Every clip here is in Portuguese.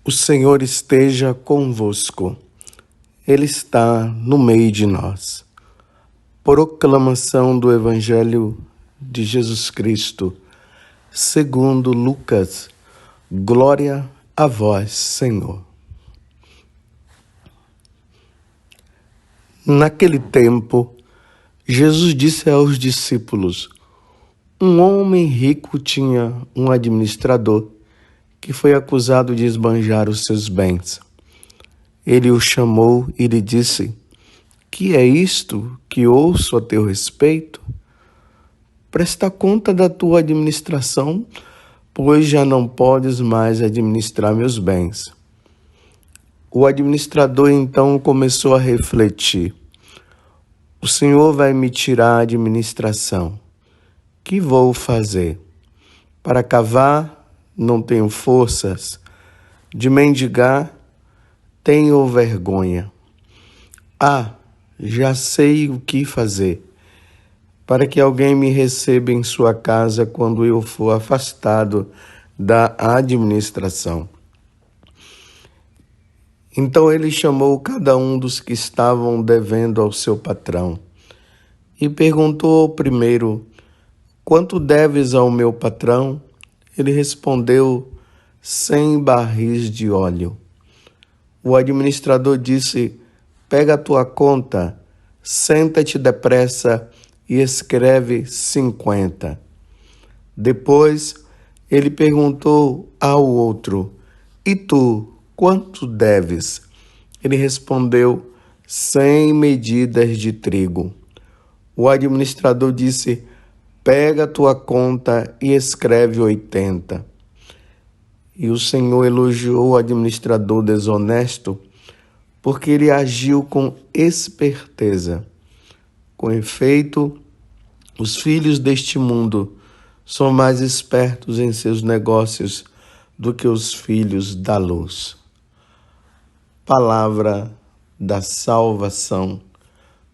O Senhor esteja convosco, Ele está no meio de nós. Proclamação do Evangelho de Jesus Cristo, segundo Lucas. Glória a vós, Senhor. Naquele tempo, Jesus disse aos discípulos: um homem rico tinha um administrador que foi acusado de esbanjar os seus bens. Ele o chamou e lhe disse: que é isto que ouço a teu respeito? Presta conta da tua administração, pois já não podes mais administrar meus bens. O administrador então começou a refletir: o Senhor vai me tirar a administração. Que vou fazer? Para cavar, não tenho forças. De mendigar, tenho vergonha. Já sei o que fazer, para que alguém me receba em sua casa quando eu for afastado da administração. Então ele chamou cada um dos que estavam devendo ao seu patrão e perguntou ao primeiro: quanto deves ao meu patrão? Ele respondeu: 100 barris de óleo. O administrador disse: pega a tua conta, senta-te depressa e escreve 50. Depois ele perguntou ao outro: e tu, quanto deves? Ele respondeu: 100 medidas de trigo. O administrador disse: pega a tua conta e escreve 80. E o Senhor elogiou o administrador desonesto, porque ele agiu com esperteza. Com efeito, os filhos deste mundo são mais espertos em seus negócios do que os filhos da luz. Palavra da salvação.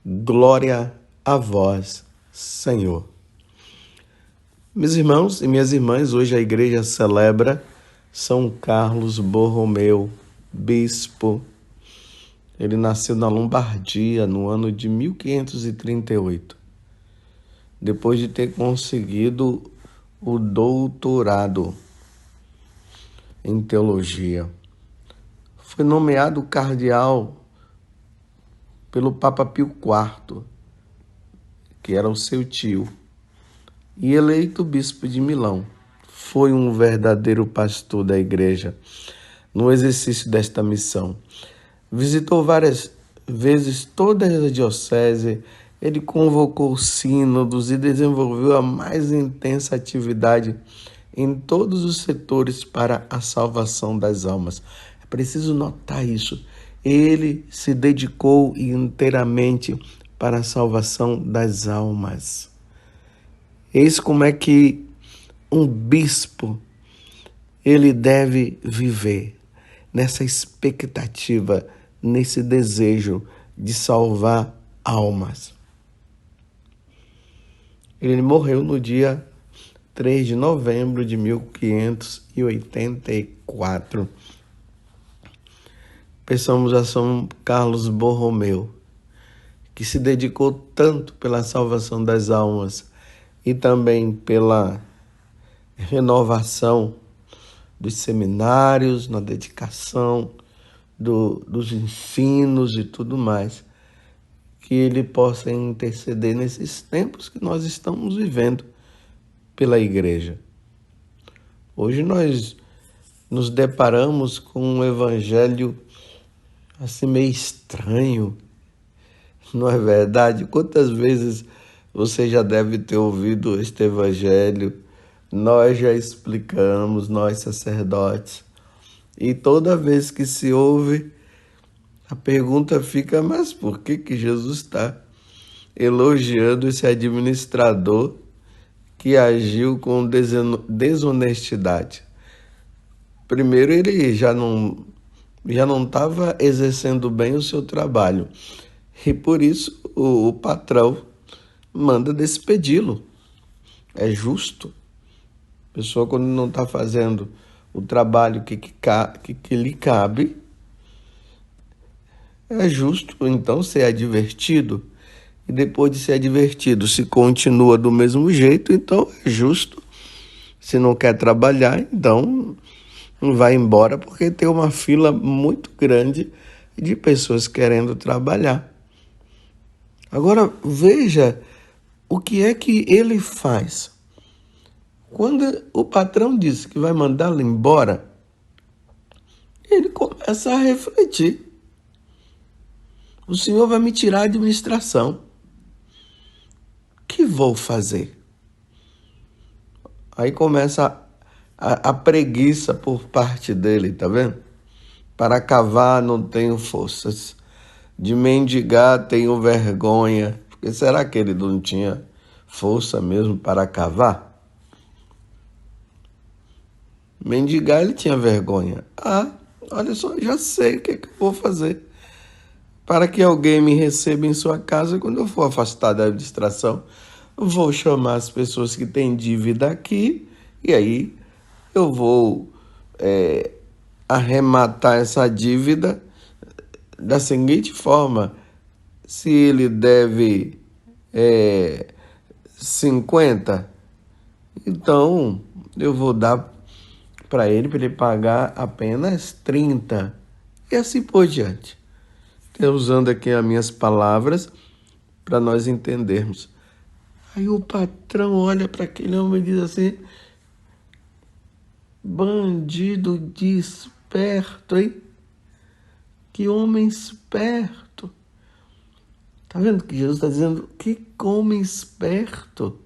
Glória a vós, Senhor. Meus irmãos e minhas irmãs, hoje a igreja celebra São Carlos Borromeu, bispo. Ele nasceu na Lombardia no ano de 1538, depois de ter conseguido o doutorado em teologia. Foi nomeado cardeal pelo Papa Pio IV, que era o seu tio, e eleito bispo de Milão. Foi um verdadeiro pastor da igreja no exercício desta missão. Visitou várias vezes todas as dioceses, ele convocou sínodos e desenvolveu a mais intensa atividade em todos os setores para a salvação das almas. É preciso notar isso. Ele se dedicou inteiramente para a salvação das almas. Eis como é que um bispo ele deve viver nessa expectativa, nesse desejo de salvar almas. Ele morreu no dia 3 de novembro de 1584. Pensamos a São Carlos Borromeu, que se dedicou tanto pela salvação das almas e também pela renovação dos seminários, na dedicação dos ensinos e tudo mais, que ele possa interceder nesses tempos que nós estamos vivendo pela igreja. Hoje nós nos deparamos com um evangelho assim meio estranho, não é verdade? Quantas vezes você já deve ter ouvido este evangelho? Nós já explicamos, nós sacerdotes, e toda vez que se ouve, a pergunta fica: mas por que Jesus está elogiando esse administrador que agiu com desonestidade? Primeiro, ele já não estava exercendo bem o seu trabalho, e por isso o patrão manda despedi-lo. É justo. A pessoa, quando não está fazendo o trabalho que lhe cabe, é justo, então, ser advertido. E depois de ser advertido, se continua do mesmo jeito, então é justo. Se não quer trabalhar, então vai embora, porque tem uma fila muito grande de pessoas querendo trabalhar. Agora, veja o que é que ele faz. Quando o patrão disse que vai mandá-lo embora, ele começa a refletir. O senhor vai me tirar a administração. O que vou fazer? Aí começa a preguiça por parte dele, tá vendo? Para cavar não tenho forças. De mendigar tenho vergonha. Porque será que ele não tinha força mesmo para cavar? Mendigar ele tinha vergonha. Olha só, já sei o que eu vou fazer. Para que alguém me receba em sua casa quando eu for afastado da administração, eu vou chamar as pessoas que têm dívida aqui e aí eu vou arrematar essa dívida da seguinte forma: se ele deve 50, então eu vou dar para ele pagar apenas 30 e assim por diante. Eu usando aqui as minhas palavras para nós entendermos. Aí o patrão olha para aquele homem e diz assim: bandido desperto, hein? Que homem esperto. Tá vendo que Jesus está dizendo? Que homem esperto.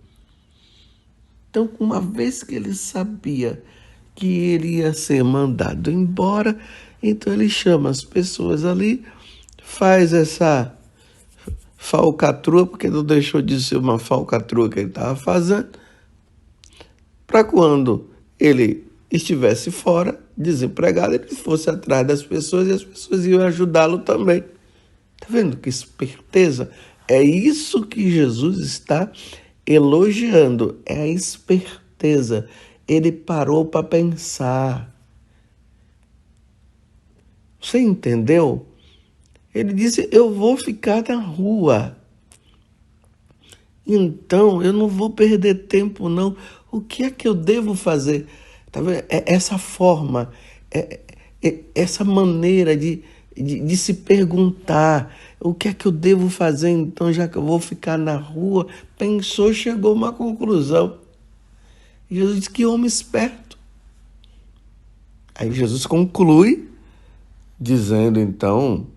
Então, uma vez que ele sabia que ele ia ser mandado embora, então ele chama as pessoas ali, faz essa falcatrua, porque não deixou de ser uma falcatrua que ele estava fazendo, para quando ele estivesse fora, desempregado, ele fosse atrás das pessoas e as pessoas iam ajudá-lo também. Tá vendo que esperteza? É isso que Jesus está elogiando, é a esperteza. Ele parou para pensar. Você entendeu? Ele disse: eu vou ficar na rua. Então, eu não vou perder tempo, não. O que é que eu devo fazer? Tá vendo? É essa forma, essa maneira de se perguntar: o que é que eu devo fazer, então, já que eu vou ficar na rua? Pensou, chegou a uma conclusão. Jesus disse: que homem esperto. Aí Jesus conclui dizendo, então: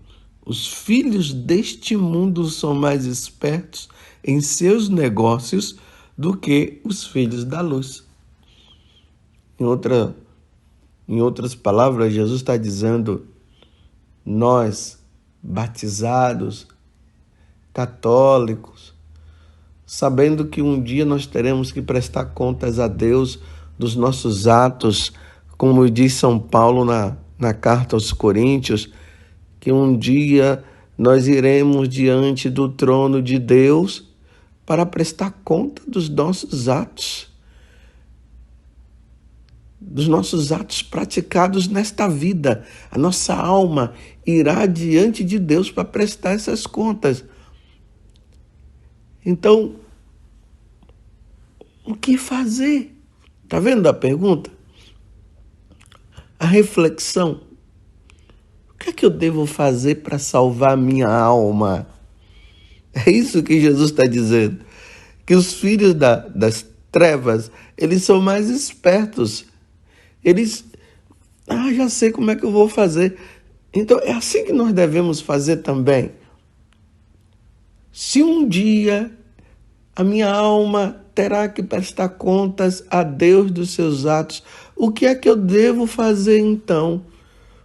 os filhos deste mundo são mais espertos em seus negócios do que os filhos da luz. Em outras palavras, Jesus está dizendo: nós, batizados, católicos, sabendo que um dia nós teremos que prestar contas a Deus dos nossos atos, como diz São Paulo na carta aos Coríntios, que um dia nós iremos diante do trono de Deus para prestar conta dos nossos atos praticados nesta vida. A nossa alma irá diante de Deus para prestar essas contas. Então, o que fazer? Está vendo a pergunta? A reflexão. O que é que eu devo fazer para salvar a minha alma? É isso que Jesus está dizendo. Que os filhos das trevas, eles são mais espertos. Eles, já sei como é que eu vou fazer. Então, é assim que nós devemos fazer também. Se um dia a minha alma terá que prestar contas a Deus dos seus atos, o que é que eu devo fazer então?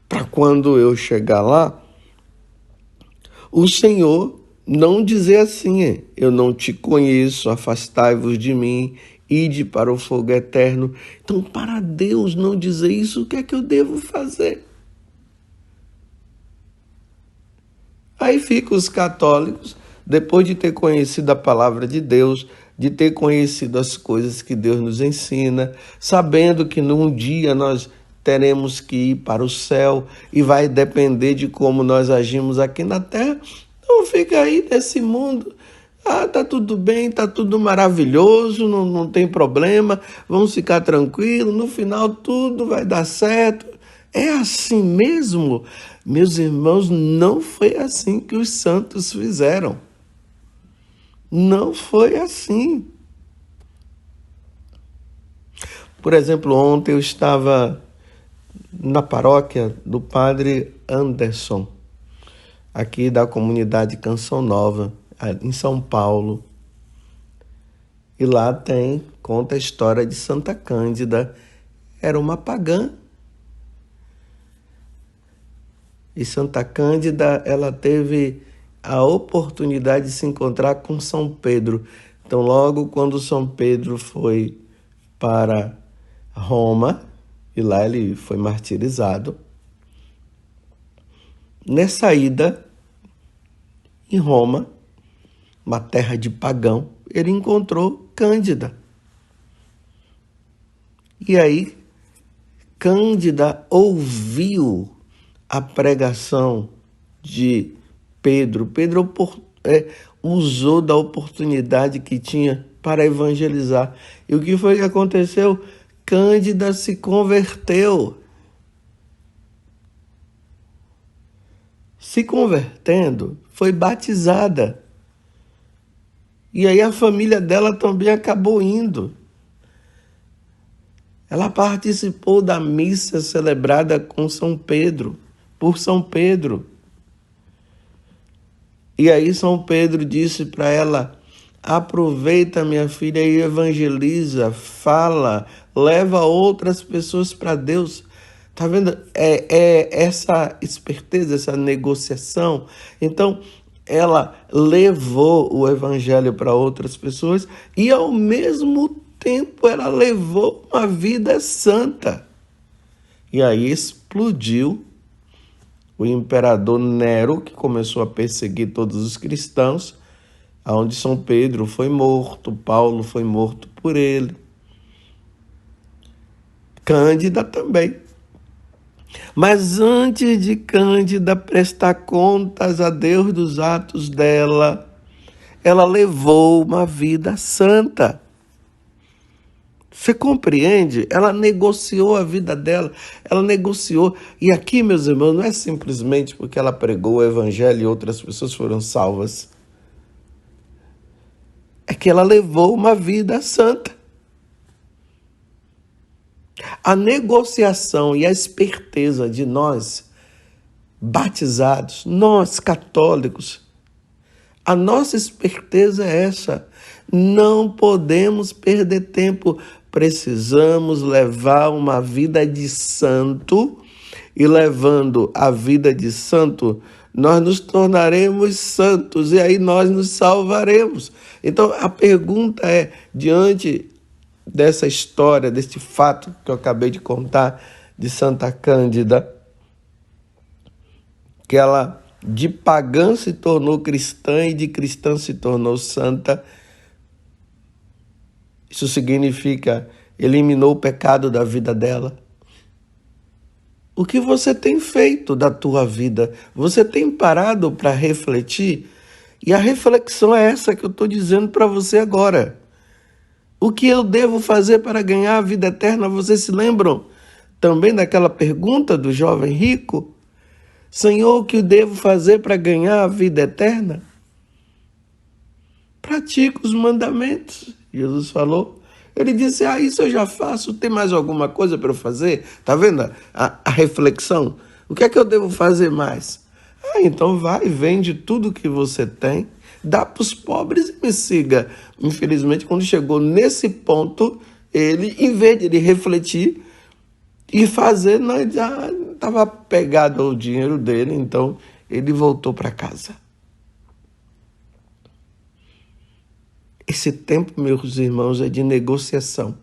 Para quando eu chegar lá, o Senhor não dizer assim: eu não te conheço, afastai-vos de mim, ide para o fogo eterno. Então, para Deus não dizer isso, o que é que eu devo fazer? Aí ficam os católicos depois de ter conhecido a palavra de Deus, de ter conhecido as coisas que Deus nos ensina, sabendo que num dia nós teremos que ir para o céu e vai depender de como nós agimos aqui na terra, não fica aí nesse mundo. Ah, tá tudo bem, tá tudo maravilhoso, não tem problema, vamos ficar tranquilos, no final tudo vai dar certo. É assim mesmo? Meus irmãos, não foi assim que os santos fizeram. Não foi assim. Por exemplo, ontem eu estava na paróquia do padre Anderson, aqui da comunidade Canção Nova, em São Paulo. E lá conta a história de Santa Cândida. Era uma pagã. E Santa Cândida, ela teve a oportunidade de se encontrar com São Pedro. Então, logo quando São Pedro foi para Roma, e lá ele foi martirizado, nessa ida em Roma, uma terra de pagão, ele encontrou Cândida. E aí, Cândida ouviu a pregação de Pedro. Pedro usou da oportunidade que tinha para evangelizar. E o que foi que aconteceu? Cândida se converteu. Se convertendo, foi batizada. E aí a família dela também acabou indo. Ela participou da missa celebrada com São Pedro, por São Pedro. E aí São Pedro disse para ela: aproveita, minha filha, e evangeliza, fala, leva outras pessoas para Deus. Tá vendo? É essa esperteza, essa negociação. Então, ela levou o evangelho para outras pessoas e, ao mesmo tempo, ela levou uma vida santa. E aí explodiu o imperador Nero, que começou a perseguir todos os cristãos, onde São Pedro foi morto, Paulo foi morto por ele. Cândida também. Mas antes de Cândida prestar contas a Deus dos atos dela, ela levou uma vida santa. Você compreende? Ela negociou a vida dela, ela negociou. E aqui, meus irmãos, não é simplesmente porque ela pregou o evangelho e outras pessoas foram salvas. É que ela levou uma vida santa. A negociação e a esperteza de nós, batizados, nós católicos, a nossa esperteza é essa. Não podemos perder tempo. Precisamos levar uma vida de santo, e levando a vida de santo, nós nos tornaremos santos e aí nós nos salvaremos. Então a pergunta é, diante dessa história, deste fato que eu acabei de contar de Santa Cândida, que ela de pagã se tornou cristã e de cristã se tornou santa. Isso significa eliminou o pecado da vida dela. O que você tem feito da tua vida? Você tem parado para refletir? E a reflexão é essa que eu estou dizendo para você agora. O que eu devo fazer para ganhar a vida eterna? Vocês se lembram também daquela pergunta do jovem rico? Senhor, o que eu devo fazer para ganhar a vida eterna? Pratica os mandamentos, Jesus falou. Ele disse, isso eu já faço, tem mais alguma coisa para eu fazer? Está vendo a reflexão? O que é que eu devo fazer mais? Então vai, vende tudo que você tem, dá para os pobres e me siga. Infelizmente, quando chegou nesse ponto, ele, em vez de ele refletir e fazer, já estava pegado ao dinheiro dele, então ele voltou para casa. Esse tempo, meus irmãos, é de negociação.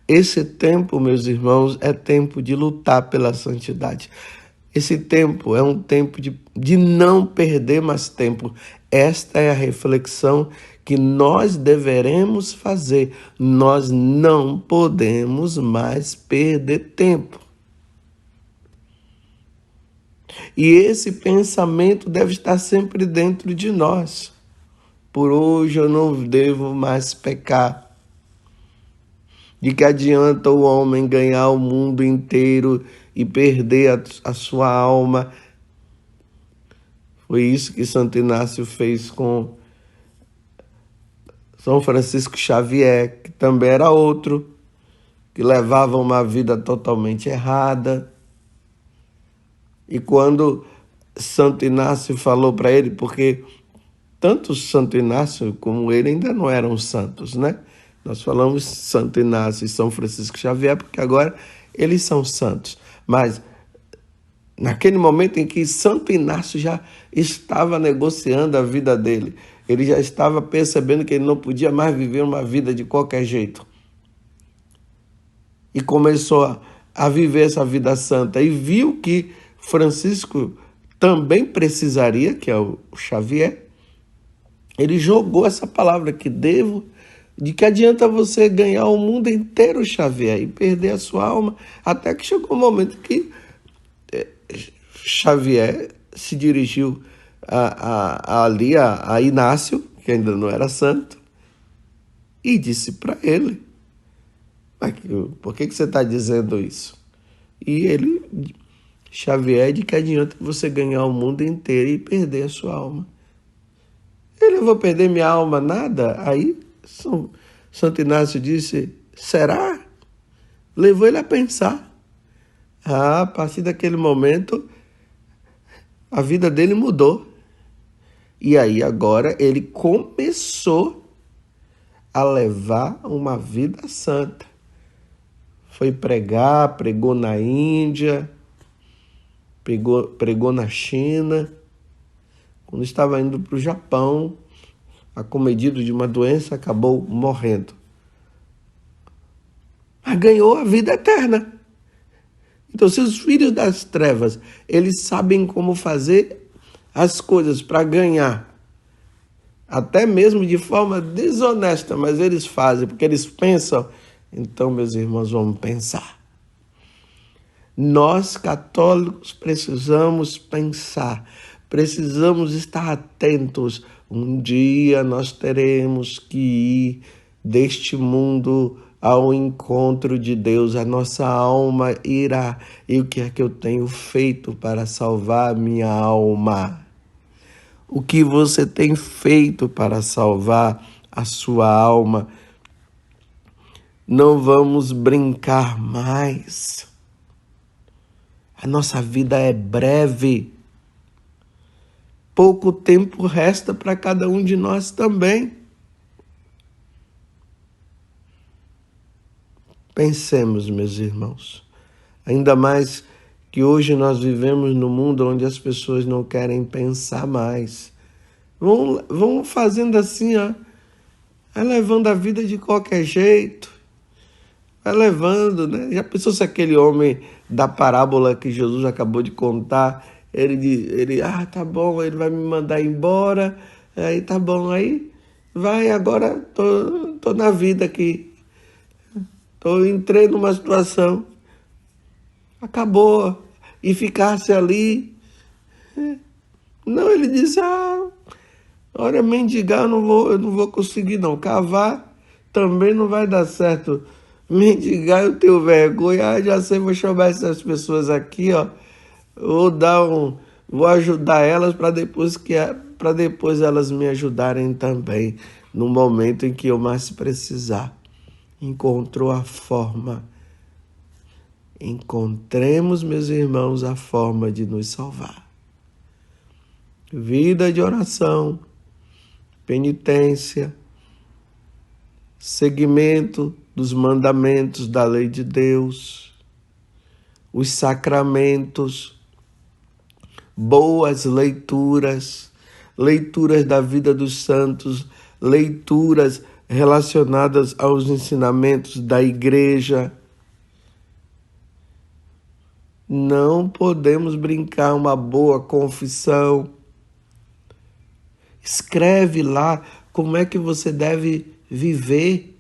Esse tempo, meus irmãos, é tempo de lutar pela santidade. Esse tempo é um tempo de não perder mais tempo. Esta é a reflexão que nós deveremos fazer. Nós não podemos mais perder tempo. E esse pensamento deve estar sempre dentro de nós. Por hoje eu não devo mais pecar. De que adianta o homem ganhar o mundo inteiro e perder a sua alma? Foi isso que Santo Inácio fez com São Francisco Xavier, que também era outro, que levava uma vida totalmente errada. E quando Santo Inácio falou para ele, porque tanto Santo Inácio como ele ainda não eram santos, né? Nós falamos Santo Inácio e São Francisco Xavier porque agora eles são santos. Mas naquele momento em que Santo Inácio já estava negociando a vida dele, ele já estava percebendo que ele não podia mais viver uma vida de qualquer jeito. E começou a viver essa vida santa e viu que Francisco também precisaria, que é o Xavier. Ele jogou essa palavra que devo, de que adianta você ganhar o mundo inteiro, Xavier, e perder a sua alma, até que chegou um momento que Xavier se dirigiu ali a Inácio, que ainda não era santo, e disse para ele, por que você está dizendo isso? E ele, Xavier, de que adianta você ganhar o mundo inteiro e perder a sua alma? Eu vou perder minha alma, nada? Aí Santo Inácio disse, será? Levou ele a pensar. A partir daquele momento, a vida dele mudou. E aí agora ele começou a levar uma vida santa. Foi pregar, pregou na Índia, pregou na China. Quando estava indo para o Japão, acometido de uma doença, acabou morrendo. Mas ganhou a vida eterna. Então, se os filhos das trevas, eles sabem como fazer as coisas para ganhar, até mesmo de forma desonesta, mas eles fazem, porque eles pensam, então, meus irmãos, vamos pensar. Nós, católicos, precisamos pensar, precisamos estar atentos. Um dia nós teremos que ir deste mundo ao encontro de Deus, a nossa alma irá. E o que é que eu tenho feito para salvar a minha alma? O que você tem feito para salvar a sua alma? Não vamos brincar mais. A nossa vida é breve. Pouco tempo resta para cada um de nós também. Pensemos, meus irmãos, ainda mais que hoje nós vivemos num mundo onde as pessoas não querem pensar mais. Vão fazendo assim, vai levando a vida de qualquer jeito, vai levando, né? Já pensou se aquele homem da parábola que Jesus acabou de contar, ele tá bom, ele vai me mandar embora, aí tá bom, aí vai, agora tô na vida aqui. Entrei numa situação, acabou, e ficasse ali. Não, ele disse, olha, mendigar eu não vou conseguir não, cavar também não vai dar certo, mendigar eu tenho vergonha, já sei, vou chamar essas pessoas aqui, vou ajudar elas para depois elas me ajudarem também, no momento em que eu mais precisar. Encontrou a forma. Encontremos, meus irmãos, a forma de nos salvar. Vida de oração, penitência, seguimento dos mandamentos da lei de Deus, os sacramentos, boas leituras, leituras da vida dos santos, leituras relacionadas aos ensinamentos da igreja. Não podemos brincar. Uma boa confissão. Escreve lá como é que você deve viver.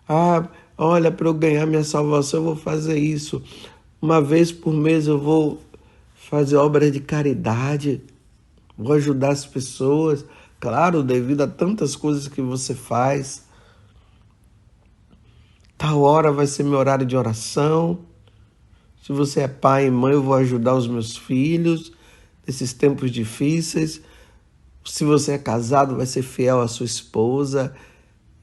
Ah, olha, para eu ganhar minha salvação, eu vou fazer isso. Uma vez por mês eu vou fazer obras de caridade, vou ajudar as pessoas. Claro, devido a tantas coisas que você faz. Tal hora vai ser meu horário de oração. Se você é pai e mãe, eu vou ajudar os meus filhos nesses tempos difíceis. Se você é casado, vai ser fiel à sua esposa.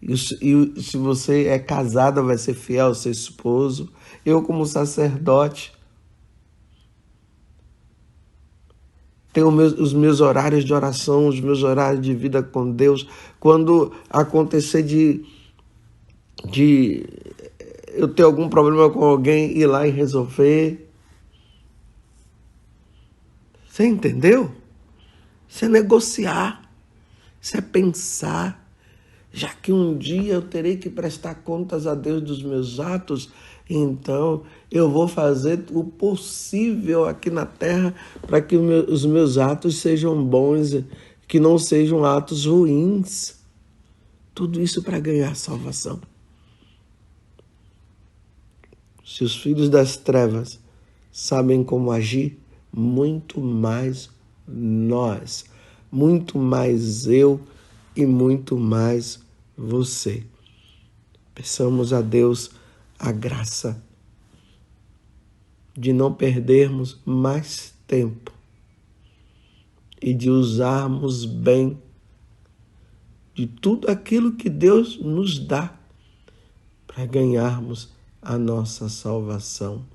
E se você é casada, vai ser fiel ao seu esposo. Eu, como sacerdote, tenho os meus horários de oração, os meus horários de vida com Deus. Quando acontecer de eu ter algum problema com alguém, ir lá e resolver. Você entendeu? Isso é negociar. Isso é pensar. Já que um dia eu terei que prestar contas a Deus dos meus atos, então eu vou fazer o possível aqui na terra para que os meus atos sejam bons, que não sejam atos ruins. Tudo isso para ganhar salvação. Se os filhos das trevas sabem como agir, muito mais nós, muito mais eu e muito mais você. Peçamos a Deus a graça de não perdermos mais tempo e de usarmos bem de tudo aquilo que Deus nos dá para ganharmos a nossa salvação.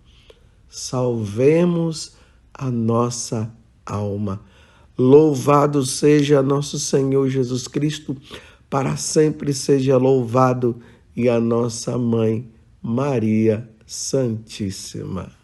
Salvemos a nossa alma. Louvado seja nosso Senhor Jesus Cristo, para sempre seja louvado, e a nossa Mãe Maria Santíssima.